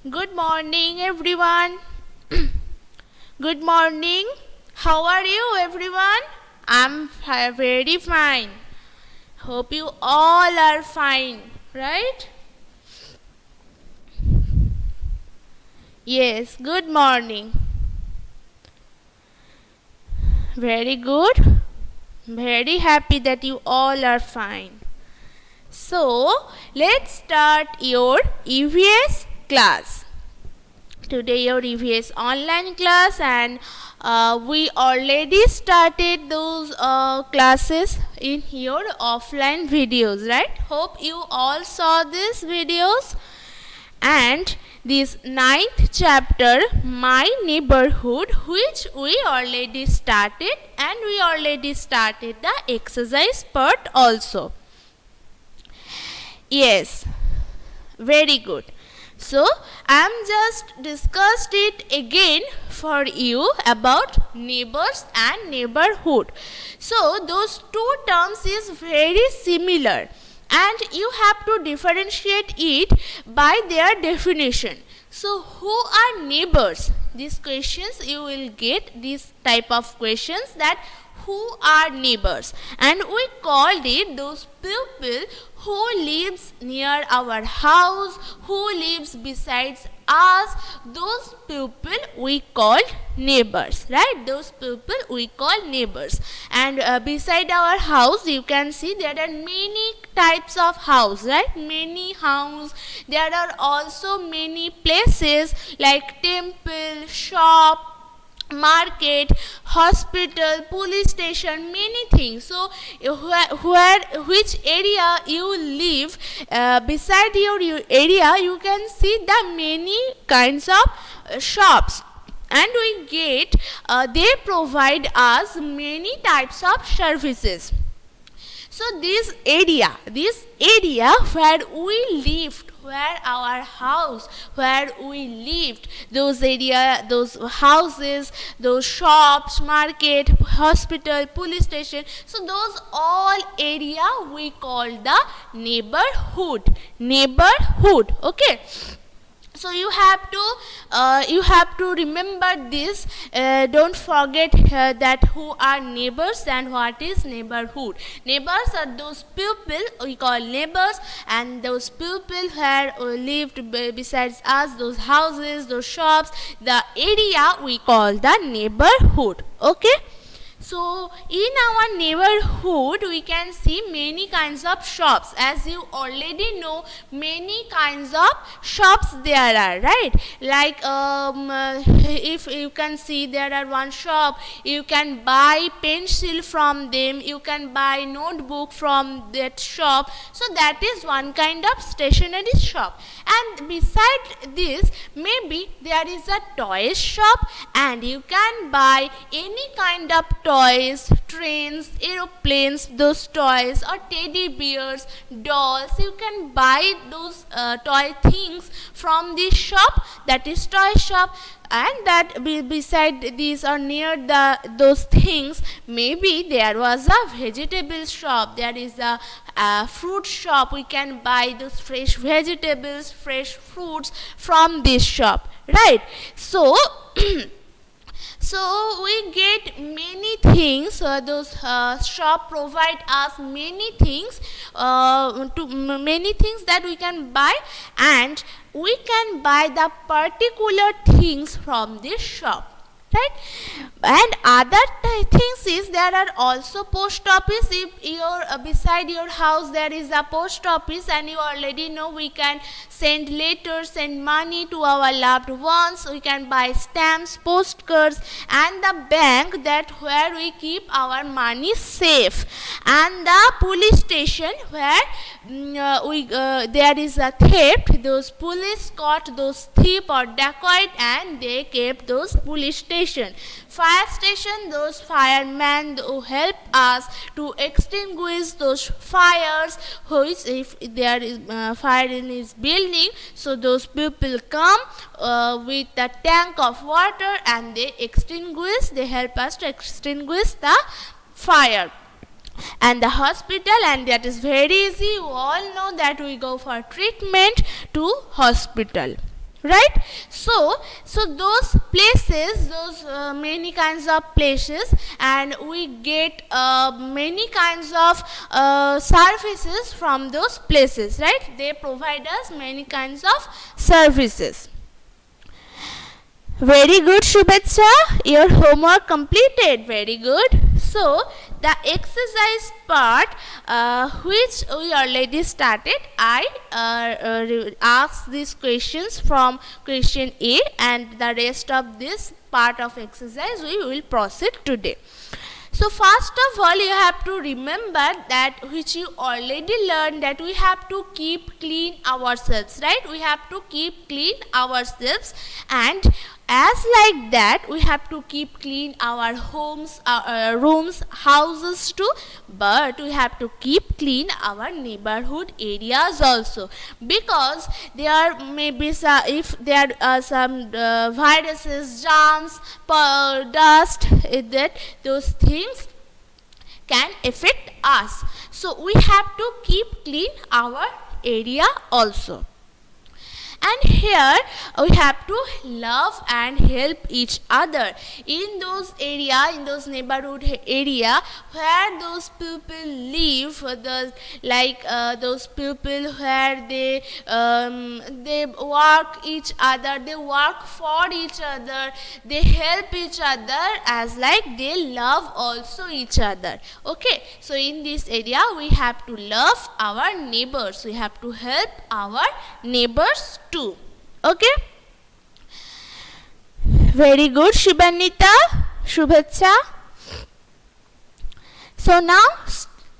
Good morning, everyone. Good morning. How are you, everyone? I'm very fine. Hope you all are fine, right? Yes, good morning. Very good. Very happy that you all are fine. So, let's start your EVS class. Today your EVS online class, and we already started those classes in your offline videos, right? Hope you all saw these videos. And this 9th chapter, My Neighborhood, which we already started, and we already started the exercise part also. Yes, very good. So, I am just discussed it again for you about neighbors and neighborhood. So, those two terms is very similar, and you have to differentiate it by their definition. So, who are neighbors? These questions you will get these type of questions, that who are neighbors, and we called it those people who lives near our house, who lives besides us. Those people we call neighbors, right? Those people we call neighbors. And beside our house you can see there are many types of house, right? Many house. There are also many places like temple, shop, market, hospital, police station, many things. So which area you live, beside your area you can see the many kinds of shops, and we get they provide us many types of services. So this area where we lived, where our house, where we lived, those area, those houses, those shops, market, hospital, police station, so those all area we call the neighborhood. Okay. So you have to remember this. Don't forget that who are neighbors and what is neighborhood. Neighbors are those people we call neighbors, and those people where lived besides us, those houses, those shops, the area we call the neighborhood. Okay. So, in our neighborhood, we can see many kinds of shops. As you already know, many kinds of shops there are, right? Like, if you can see there are one shop, you can buy pencil from them, you can buy notebook from that shop. So, that is one kind of stationery shop. And beside this, maybe there is a toy shop, and you can buy any kind of toys, trains, aeroplanes, those toys, or teddy bears, dolls. You can buy those toy things from this shop, that is toy shop. And that beside these or near those things, maybe there was a vegetable shop, there is a fruit shop. We can buy those fresh vegetables, fresh fruits from this shop, right? So so we get many things. Those shop provide us many things, many things that we can buy, and we can buy the particular things from this shop, right? And other things is there are also post office. If your beside your house there is a post office, and you already know we can send letters, send money to our loved ones. We can buy stamps, postcards, and the bank, that where we keep our money safe, and the police station where there is a theft. Those police caught those thief or dacoit, and they kept those police station. Fire station, those firemen who help us to extinguish those fires, which if there is fire in his building, so those people come with a tank of water, and they help us to extinguish the fire. And the hospital, and that is very easy. You all know that we go for treatment to hospital, right? So those places, those many kinds of places, and we get many kinds of services from those places, right? They provide us many kinds of services. Very good, Shubhecha. Your homework completed. Very good. So, the exercise part which we already started, I asked these questions from question A, and the rest of this part of exercise we will proceed today. So first of all, you have to remember that which you already learned, that we have to keep clean ourselves, right? We have to keep clean ourselves, and as like that we have to keep clean our homes, our rooms, houses too, but we have to keep clean our neighborhood areas also, because there may be some, if there are some viruses, germs, dust, that those things can affect us. So we have to keep clean our area also. And here we have to love and help each other in those area, in those neighborhood area where those people live, those people where they work each other, they work for each other, they help each other, as like they love also each other. Okay, so in this area we have to love our neighbors, we have to help our neighbors too. Okay, very good, Shibanita, Shubhecha. So now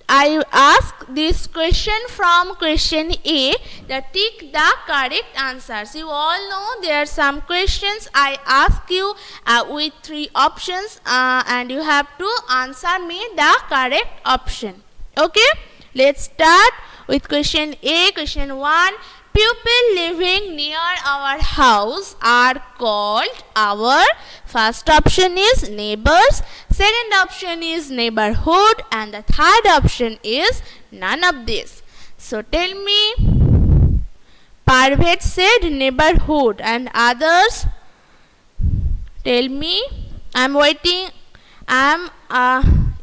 I ask this question from question A, that tick the correct answers. You all know there are some questions I ask you with 3 options, and you have to answer me the correct option. Okay, let's start with question A. Question 1. People living near our house are called our, first option is neighbors, second option is neighborhood, and the third option is none of this. So tell me. Parvez said neighborhood, and others tell me. I'm waiting.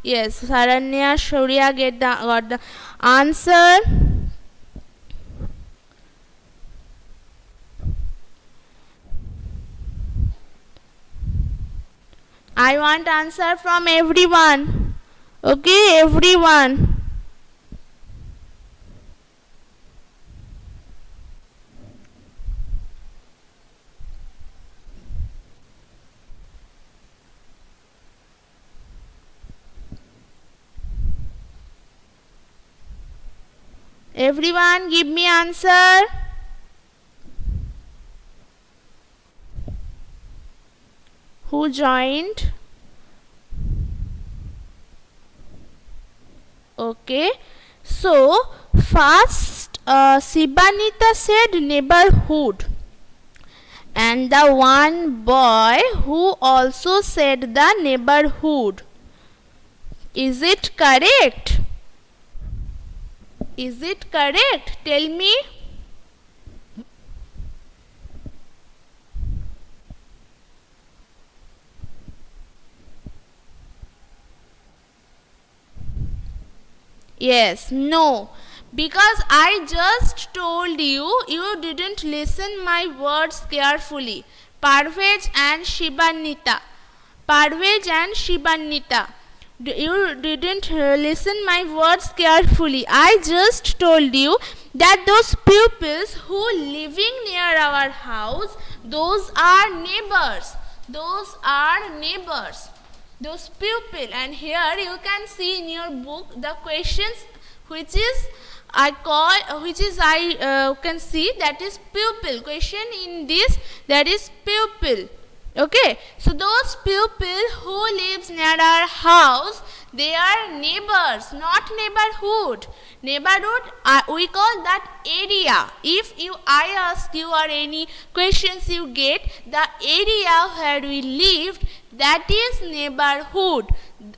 Yes, Saranya, Shaurya got the answer. I want answer from everyone. Okay, everyone. Everyone give me answer. Who joined? Okay, so first Sibanita said neighborhood, and the one boy who also said the neighborhood. Is it correct? Is it correct? Tell me. Yes, no, because I just told you, you didn't listen my words carefully. Parvez and Shibanita. Parvez and Shibanita. You didn't listen my words carefully. I just told you that those pupils who living near our house, those are neighbors. Those are neighbors. Those pupil, and here you can see in your book the questions which is I can see that is pupil. Question in this, that is pupil. Okay, so those people who lives near our house, they are neighbors, not neighborhood. Neighborhood, we call that area. If I ask you or any questions you get, the area where we lived, that is neighborhood.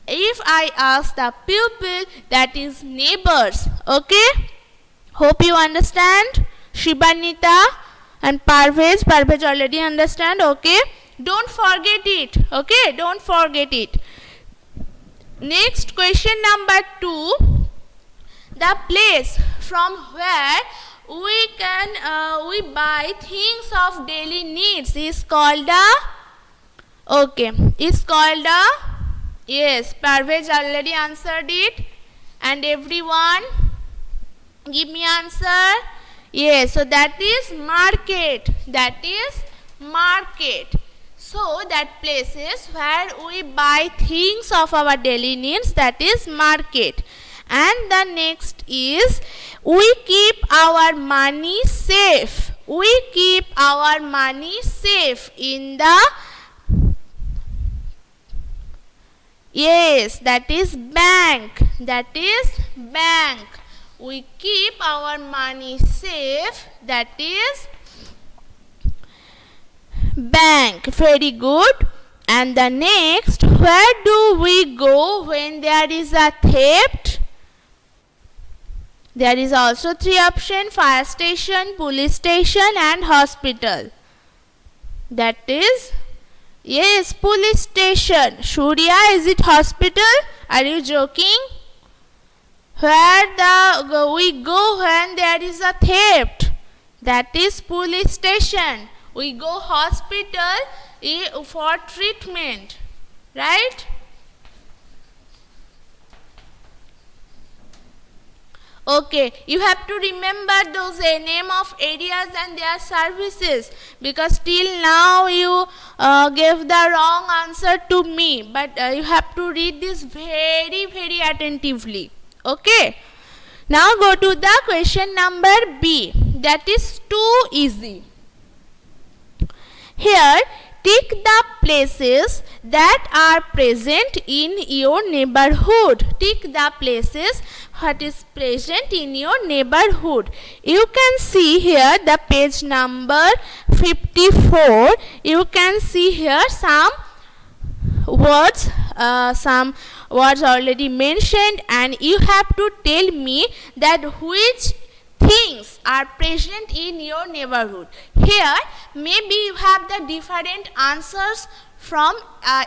If I ask the pupil, that is neighbors. Okay, hope you understand. Shibanita And Parvez already understand, okay? Don't forget it, okay? Don't forget it. Next question number 2. The place from where we buy things of daily needs is called yes, Parvez already answered it. And everyone give me answer. Yes, so that is market. So that places where we buy things of our daily needs, that is market. And the next is we keep our money safe. In the, yes, that is bank. We keep our money safe, that is bank. Very good. And the next, where do we go when there is a theft? There is also 3 options: fire station, police station and hospital. That is, yes, police station. Surya, is it hospital? Are you joking? Where we go when there is a theft? That is police station. We go hospital for treatment, right? Okay, you have to remember those name of areas and their services, because till now you gave the wrong answer to me, but you have to read this very attentively. Okay, now go to the question number B. That is too easy. Here, tick the places that are present in your neighborhood. Tick the places what is present in your neighborhood. You can see here the page number 54. You can see here some words already mentioned, and you have to tell me that which things are present in your neighborhood. Here maybe you have the different answers from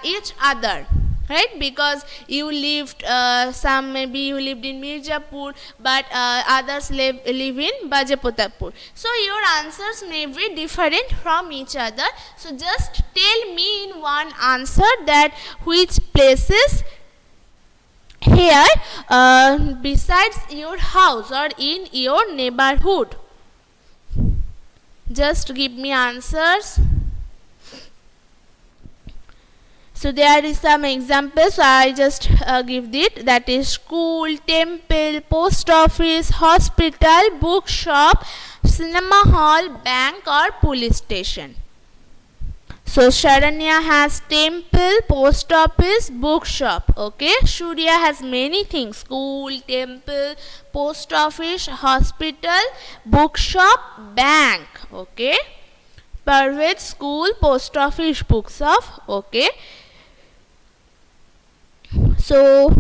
each other, right? Because you lived maybe you lived in Mirzapur, but others live in Bajaputapur. So your answers may be different from each other. So just tell me in one answer that which places here besides your house or in your neighborhood. Just give me answers. So there is some examples, so I just give it. That is school, temple, post office, hospital, bookshop, cinema hall, bank or police station. So Sharanya has temple, post office, bookshop. Okay, Surya has many things: school, temple, post office, hospital, bookshop, bank. Okay, Parvez, school, post office, bookshop. Okay, so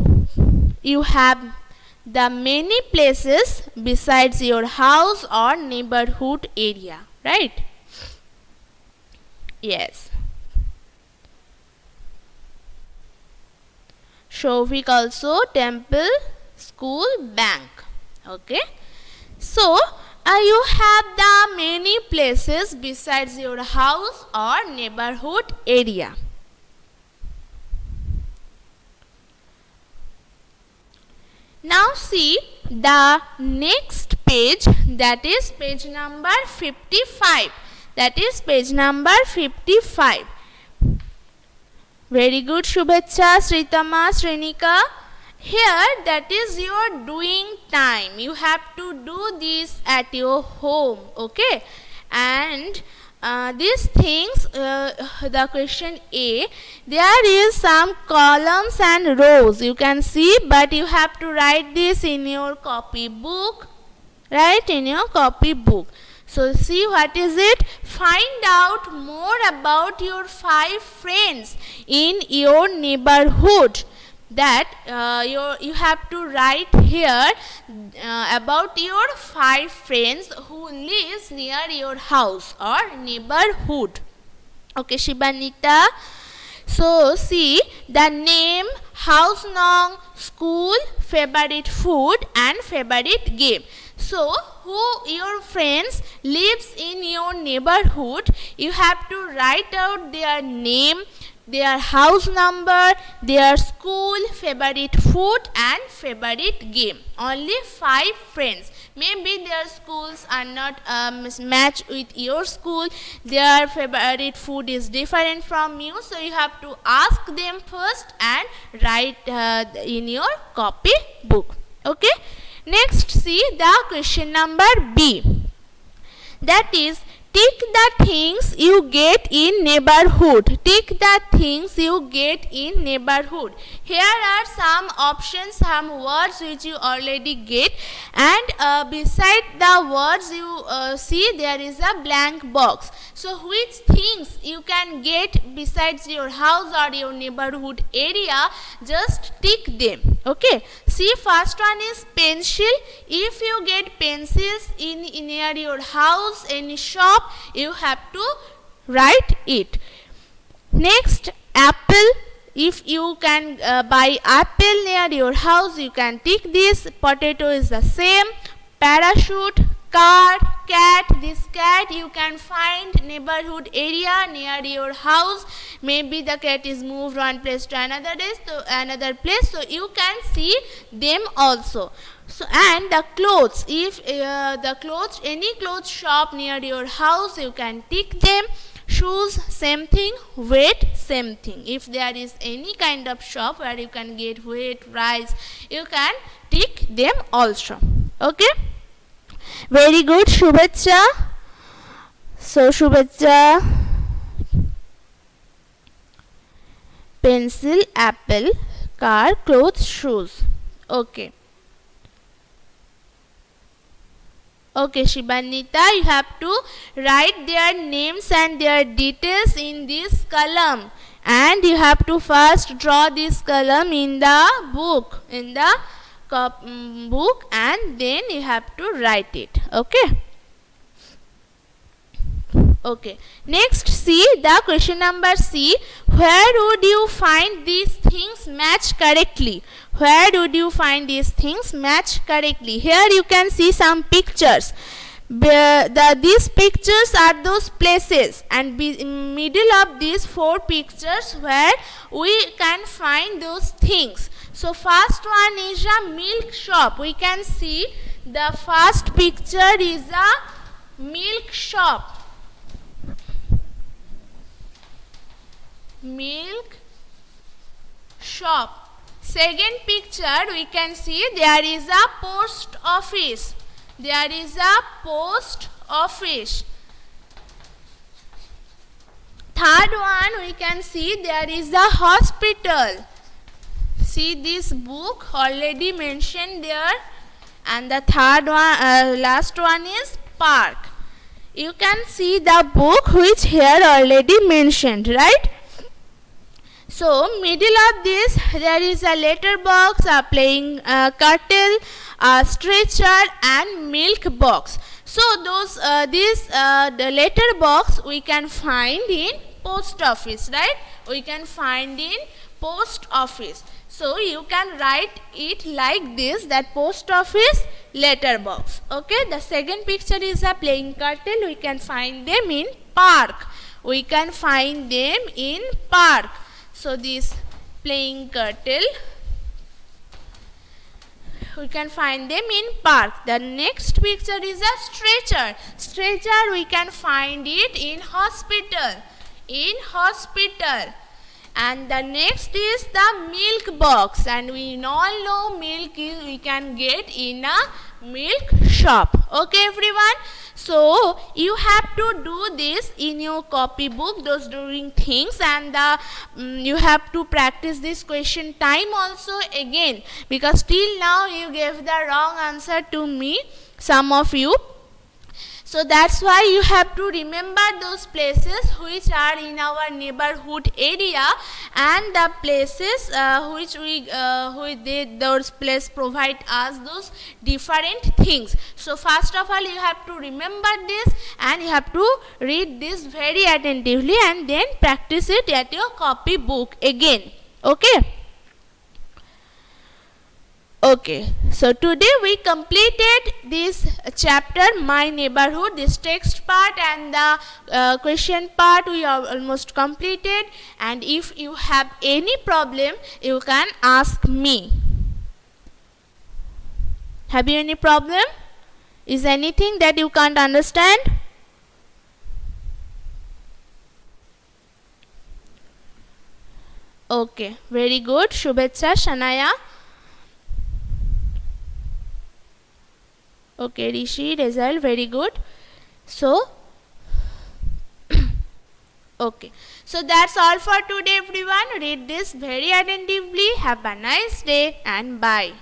you have the many places besides your house or neighborhood area, right? Yes. Shovik also temple, school, bank. Okay. So you have the many places besides your house or neighborhood area. Now see the next page, that is page number 55. That is page number 55. Very good, Shubhecha, Sritama, Srinika. Here, that is your doing time. You have to do this at your home. Okay. And these things, the question A, there is some columns and rows. You can see, but you have to write this in your copy book. Right, in your copy book. So see what is it? Find out more about your 5 friends in your neighborhood. that you have to write here about your 5 friends who lives near your house or neighborhood. Okay, Shibanita. So see the name, house name, school, favorite food and favorite game. So who your friends lives in your neighborhood, you have to write out their name, their house number, their school, favorite food and favorite game. Only 5 friends. Maybe their schools are not matched with your school, their favorite food is different from you, so you have to ask them first and write in your copy book. Okay. Next, see the question number B. That is, tick the things you get in neighborhood. Tick the things you get in neighborhood. Here are some options, some words which you already get, and beside the words you see there is a blank box. So which things you can get besides your house or your neighborhood area, just tick them. Okay. See, first one is pencil. If you get pencils in near your house, any shop, you have to write it. Next, apple. If you can buy apple near your house, you can tick this. Potato is the same. Parachute, car, cat. This cat you can find neighborhood area near your house. Maybe the cat is moved one place to another place, so you can see them also. So, and the clothes, if the clothes, any clothes shop near your house, you can tick them. Shoes, same thing. Weight, same thing. If there is any kind of shop where you can get weight, rice, you can tick them also. Okay. Very good, Shubhacha. So, Shubhacha, pencil, apple, car, clothes, shoes. Okay. Okay, Shibanita, you have to write their names and their details in this column. And you have to first draw this column in the book, book, and then you have to write it. Okay. Okay. Next, see the question number C. Where would you find these things match correctly? Where would you find these things match correctly? Here you can see some pictures. These pictures are those places, and in middle of these 4 pictures where we can find those things. So first one is a milk shop. We can see the first picture is a milk shop. Milk shop. Second picture we can see there is a post office. There is a post office. Third one we can see there is a hospital. See this book already mentioned there. And the third one, last one is park. You can see the book which here already mentioned, right? So, middle of this, there is a letter box, a playing kettle, a stretcher, and milk box. So, the letter box we can find in post office, right? We can find in post office. So, you can write it like this, that post office, letter box. Okay, the second picture is a playing kettle. We can find them in park. We can find them in park. So, this playing kettle, we can find them in park. The next picture is a stretcher. Stretcher we can find it in hospital. In hospital. And the next is the milk box, and we all know milk we can get in a milk shop. Okay, everyone. So you have to do this in your copybook, those doing things, and you have to practice this question time also again, because till now you gave the wrong answer to me, some of you. So that's why you have to remember those places which are in our neighborhood area, and the places those places provide us those different things. So first of all, you have to remember this, and you have to read this very attentively, and then practice it at your copy book again. Okay. Okay, so today we completed this chapter, My Neighborhood, this text part and the question part we have almost completed. And if you have any problem, you can ask me. Have you any problem? Is anything that you can't understand? Okay, very good. Shubhecha, Shanaya. Okay, Rishi, result, very good. So, okay. So, that's all for today, everyone. Read this very attentively. Have a nice day and bye.